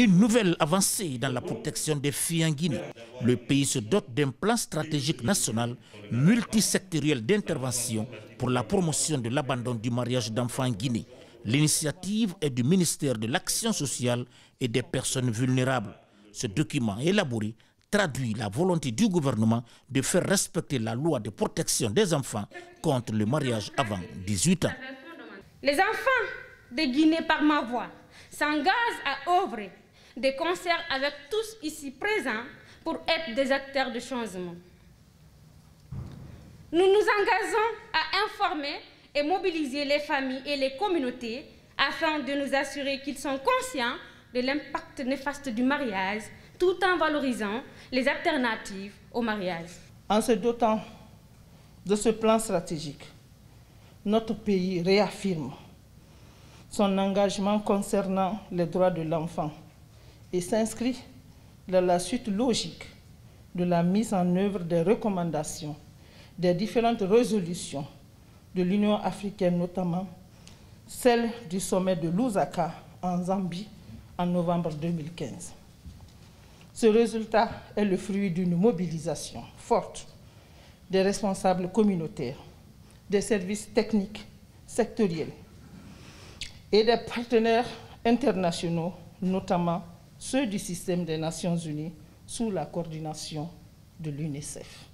Une nouvelle avancée dans la protection des filles en Guinée. Le pays se dote d'un plan stratégique national multisectoriel d'intervention pour la promotion de l'abandon du mariage d'enfants en Guinée. L'initiative est du ministère de l'Action sociale et des personnes vulnérables. Ce document élaboré traduit la volonté du gouvernement de faire respecter la loi de protection des enfants contre le mariage avant 18 ans. Les enfants de Guinée par ma voix s'engagent à œuvrer de concert avec tous ici présents pour être des acteurs de changement. Nous nous engageons à informer et mobiliser les familles et les communautés afin de nous assurer qu'ils sont conscients de l'impact néfaste du mariage tout en valorisant les alternatives au mariage. En se dotant de ce plan stratégique, notre pays réaffirme son engagement concernant les droits de l'enfant et s'inscrit dans la suite logique de la mise en œuvre des recommandations des différentes résolutions de l'Union africaine, notamment celle du sommet de Lusaka en Zambie en novembre 2015. Ce résultat est le fruit d'une mobilisation forte des responsables communautaires, des services techniques sectoriels et des partenaires internationaux, notamment ceux du système des Nations Unies sous la coordination de l'UNICEF.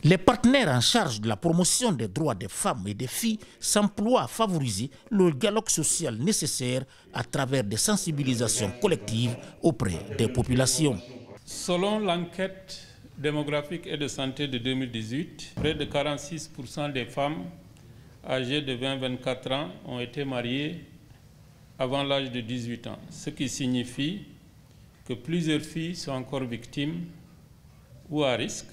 Les partenaires en charge de la promotion des droits des femmes et des filles s'emploient à favoriser le dialogue social nécessaire à travers des sensibilisations collectives auprès des populations. Selon l'enquête démographique et de santé de 2018, près de 46% des femmes âgées de 20-24 ans ont été mariées avant l'âge de 18 ans, ce qui signifie que plusieurs filles sont encore victimes ou à risque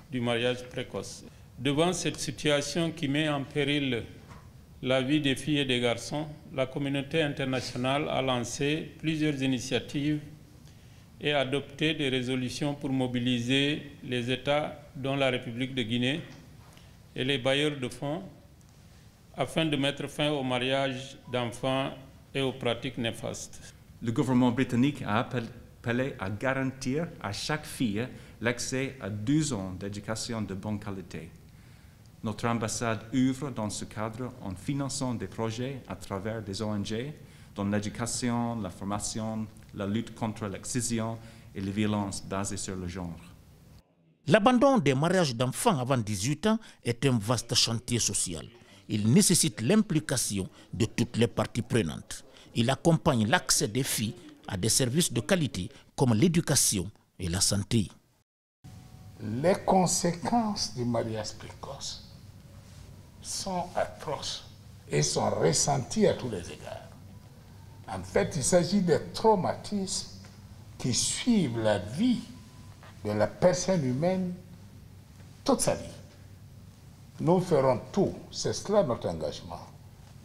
du mariage précoce. Devant cette situation qui met en péril la vie des filles et des garçons, la communauté internationale a lancé plusieurs initiatives et adopté des résolutions pour mobiliser les États, dont la République de Guinée, et les bailleurs de fonds, afin de mettre fin au mariage d'enfants et aux pratiques néfastes. Le gouvernement britannique a appelé à garantir à chaque fille l'accès à 12 ans d'éducation de bonne qualité. Notre ambassade œuvre dans ce cadre en finançant des projets à travers des ONG dans l'éducation, la formation, la lutte contre l'excision et les violences basées sur le genre. L'abandon des mariages d'enfants avant 18 ans est un vaste chantier social. Il nécessite l'implication de toutes les parties prenantes. Il accompagne l'accès des filles à des services de qualité comme l'éducation et la santé. Les conséquences du mariage précoce sont atroces et sont ressenties à tous les égards. En fait, il s'agit des traumatismes qui suivent la vie de la personne humaine toute sa vie. Nous ferons tout, c'est cela notre engagement,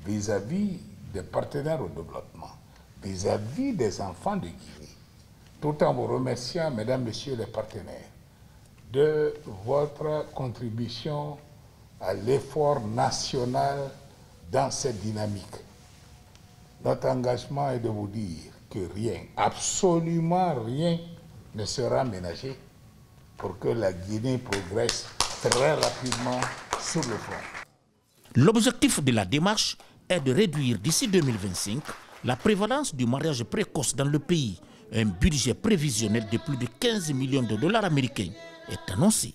vis-à-vis des partenaires au développement, vis-à-vis des enfants de Guinée, tout en vous remerciant, mesdames, messieurs les partenaires, de votre contribution à l'effort national dans cette dynamique. Notre engagement est de vous dire que rien, absolument rien, ne sera ménagé pour que la Guinée progresse très rapidement sur le front. L'objectif de la démarche est de réduire d'ici 2025 la prévalence du mariage précoce dans le pays. Un budget prévisionnel de plus de 15 millions de dollars américains est annoncé.